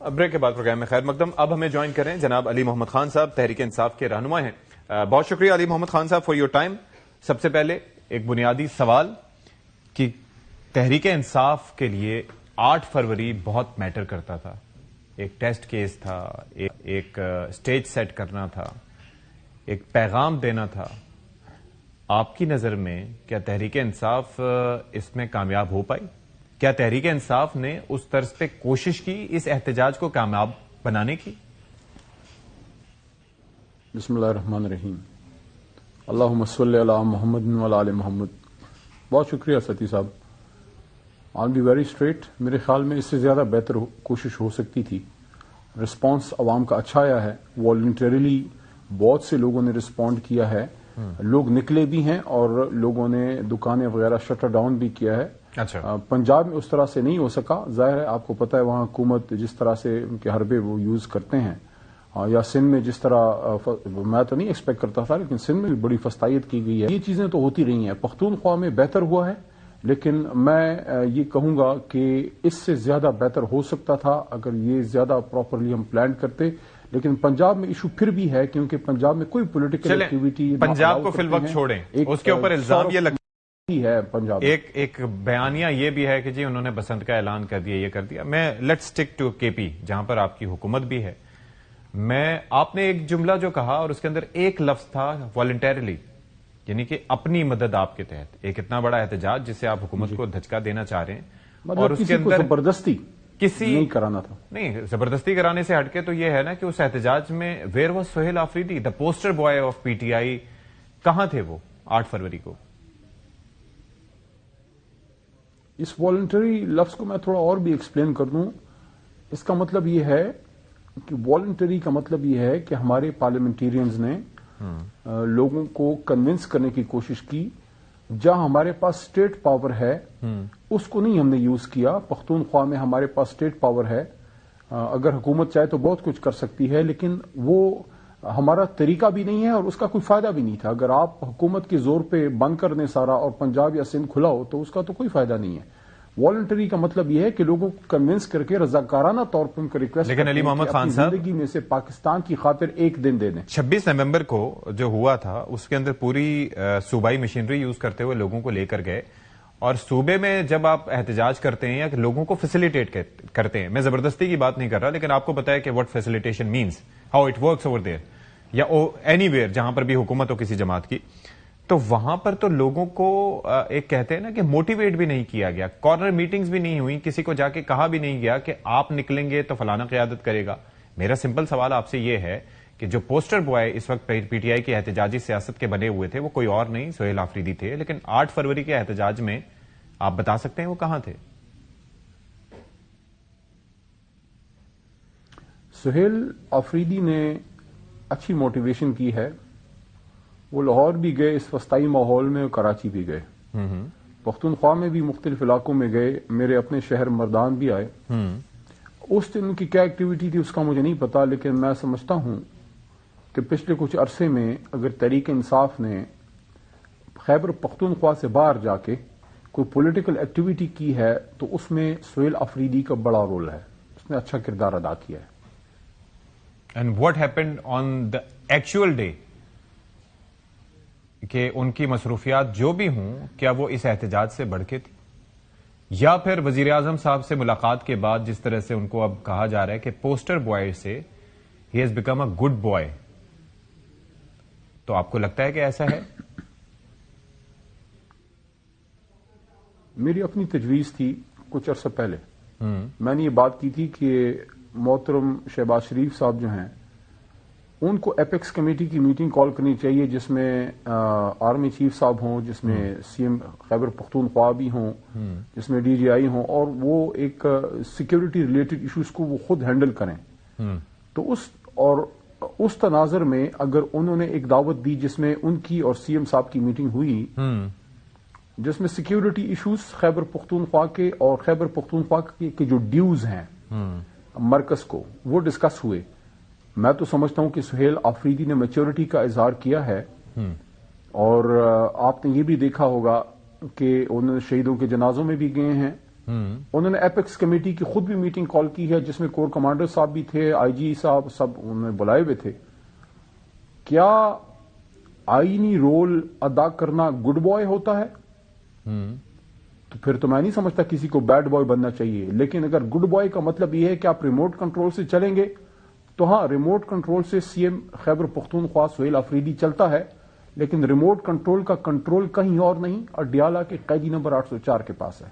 Break کے بعد programme میں خیر مقدم. اب ہمیں جوائن کریں جناب علی محمد خان صاحب، تحریک انصاف کے رہنما ہیں. بہت شکریہ علی محمد خان صاحب فار یور ٹائم. سب سے پہلے ایک بنیادی سوال کہ تحریک انصاف کے لیے 8 فروری بہت میٹر کرتا تھا. ایک ٹیسٹ کیس تھا، ایک سٹیج سیٹ کرنا تھا، ایک پیغام دینا تھا. آپ کی نظر میں کیا تحریک انصاف اس میں کامیاب ہو پائی؟ کیا تحریک انصاف نے اس طرز پہ کوشش کی اس احتجاج کو کامیاب بنانے کی؟ بسم اللہ الرحمن الرحیم. اللہم صلی علی محمد وعلی آل محمد. بہت شکریہ ستی صاحب. I'll be very straight. میرے خیال میں اس سے زیادہ بہتر کوشش ہو سکتی تھی. رسپانس عوام کا اچھا آیا ہے. والنٹریلی بہت سے لوگوں نے رسپونڈ کیا ہے. لوگ نکلے بھی ہیں اور لوگوں نے دکانیں وغیرہ شٹر ڈاؤن بھی کیا ہے. اچھا. پنجاب میں اس طرح سے نہیں ہو سکا. ظاہر ہے آپ کو پتا ہے وہاں حکومت جس طرح سے ان کے حربے وہ یوز کرتے ہیں، یا سندھ میں جس طرح میں تو نہیں ایکسپیکٹ کرتا تھا، لیکن سندھ میں بھی بڑی فستائیت کی گئی ہے. یہ چیزیں تو ہوتی رہی ہیں. پختونخوا میں بہتر ہوا ہے، لیکن میں یہ کہوں گا کہ اس سے زیادہ بہتر ہو سکتا تھا اگر یہ زیادہ پراپرلی ہم پلان کرتے. لیکن پنجاب میں ایشو پھر بھی ہے کیونکہ پنجاب میں کوئی پولیٹیکل ایکٹیویٹی پنجاب کو فی الوقت چھوڑیں، اس کے اوپر الزام یہ لگتا ہے پنجاب ایک بیانیہ یہ بھی ہے کہ جی انہوں نے بسنت کا اعلان کر دیا، یہ کر دیا. میں لیٹ سٹک ٹو کے پی جہاں پر آپ کی حکومت بھی ہے. آپ نے ایک جملہ جو کہا اور اس کے اندر ایک لفظ تھا والنٹیرلی، یعنی کہ اپنی مدد آپ کے تحت. ایک اتنا بڑا احتجاج جسے آپ حکومت کو دھچکا دینا چاہ رہے ہیں اور اس کے اندر زبردستی نہیں کرانا تھا. نہیں، زبردستی کرانے سے ہٹ کے تو یہ ہے نا کہ اس احتجاج میں where was Sohail Afridi, the poster boy of P T I? کہاں تھے وہ 8 فروری کو؟ اس والنٹری لفظ کو میں تھوڑا اور بھی ایکسپلین کر دوں. اس کا مطلب یہ ہے کہ والنٹری کا مطلب یہ ہے کہ ہمارے پارلیمنٹیرینز نے لوگوں کو کنونس کرنے کی کوشش کی. جہاں ہمارے پاس اسٹیٹ پاور ہے اس کو نہیں ہم نے یوز کیا. پختونخوا میں ہمارے پاس اسٹیٹ پاور ہے. اگر حکومت چاہے تو بہت کچھ کر سکتی ہے، لیکن وہ ہمارا طریقہ بھی نہیں ہے اور اس کا کوئی فائدہ بھی نہیں تھا. اگر آپ حکومت کے زور پہ بند کر دیں سارا اور پنجاب یا سندھ کھلا ہو تو اس کا تو کوئی فائدہ نہیں ہے. والنٹری کا مطلب یہ ہے کہ لوگوں کو کنونس کر کے رضاکارانہ طور پر ان کو ریکویسٹ، لیکن علی محمد خان صاحب زندگی میں سے پاکستان کی خاطر ایک دن دے دیں. 26 نومبر کو جو ہوا تھا اس کے اندر پوری صوبائی مشینری یوز کرتے ہوئے لوگوں کو لے کر گئے، اور صوبے میں جب آپ احتجاج کرتے ہیں یا کہ لوگوں کو فیسیلیٹیٹ کرتے ہیں، میں زبردستی کی بات نہیں کر رہا، لیکن آپ کو پتا ہے کہ what facilitation means, how it works over there یا اینی ویئر جہاں پر بھی حکومت ہو کسی جماعت کی، تو وہاں پر تو لوگوں کو ایک کہتے ہیں نا کہ موٹیویٹ بھی نہیں کیا گیا. کارنر میٹنگز بھی نہیں ہوئی، کسی کو جا کے کہا بھی نہیں گیا کہ آپ نکلیں گے تو فلانا قیادت کرے گا. میرا سمپل سوال آپ سے یہ ہے کہ جو پوسٹر بوائے اس وقت پی ٹی آئی کی احتجاجی سیاست کے بنے ہوئے تھے وہ کوئی اور نہیں سہیل آفریدی تھے، لیکن 8 فروری کے احتجاج میں آپ بتا سکتے ہیں وہ کہاں تھے؟ سہیل آفریدی نے اچھی موٹیویشن کی ہے. وہ لاہور بھی گئے اس وسطائی ماحول میں، کراچی بھی گئے، پختونخوا میں بھی مختلف علاقوں میں گئے. میرے اپنے شہر مردان بھی آئے. اس دن کی کیا ایکٹیویٹی تھی اس کا مجھے نہیں پتا، لیکن میں سمجھتا ہوں کہ پچھلے کچھ عرصے میں اگر تحریک انصاف نے خیبر پختونخوا سے باہر جا کے کوئی پولیٹیکل ایکٹیویٹی کی ہے تو اس میں سہیل آفریدی کا بڑا رول ہے. اس نے اچھا کردار ادا کیا ہے. And what happened on the actual day? کہ ان کی مصروفیات جو بھی ہوں کیا وہ اس احتجاج سے بڑھ کے تھی، یا پھر وزیر اعظم صاحب سے ملاقات کے بعد جس طرح سے ان کو اب کہا جا رہا ہے کہ پوسٹر بوائے سے he has become a good boy, تو آپ کو لگتا ہے کہ ایسا ہے؟ میری اپنی تجویز تھی کچھ عرصہ پہلے. میں نے یہ بات کی تھی کہ محترم شہباز شریف صاحب جو ہیں ان کو ایپیکس کمیٹی کی میٹنگ کال کرنی چاہیے جس میں آرمی چیف صاحب ہوں، جس میں سی ایم خیبر پختونخوا بھی ہوں، جس میں ڈی جی آئی ہوں، اور وہ ایک سیکیورٹی ریلیٹڈ ایشوز کو وہ خود ہینڈل کریں. تو اس تناظر میں اگر انہوں نے ایک دعوت دی جس میں ان کی اور سی ایم صاحب کی میٹنگ ہوئی، جس میں سیکیورٹی ایشوز خیبر پختونخوا کے اور خیبر پختونخوا کے جو ڈیوز ہیں مرکز کو وہ ڈسکس ہوئے. میں تو سمجھتا ہوں کہ سہیل آفریدی نے میچورٹی کا اظہار کیا ہے. اور آپ نے یہ بھی دیکھا ہوگا کہ انہوں نے شہیدوں کے جنازوں میں بھی گئے ہیں، انہوں نے ایپیکس کمیٹی کی خود بھی میٹنگ کال کی ہے جس میں کور کمانڈر صاحب بھی تھے, آئی جی صاحب سب انہوں نے بلائے ہوئے تھے. کیا آئینی رول ادا کرنا گڈ بوائے ہوتا ہے؟ تو پھر تو میں نہیں سمجھتا کسی کو بیڈ بوائے بننا چاہیے. لیکن اگر گڈ بوائے کا مطلب یہ ہے کہ آپ ریموٹ کنٹرول سے چلیں گے تو ہاں, ریموٹ کنٹرول سے سی ایم خیبر پختونخوا سہیل آفریدی چلتا ہے, لیکن ریموٹ کنٹرول کا کنٹرول کہیں اور نہیں, اور ڈیالہ کے قیدی نمبر 804 کے پاس ہے.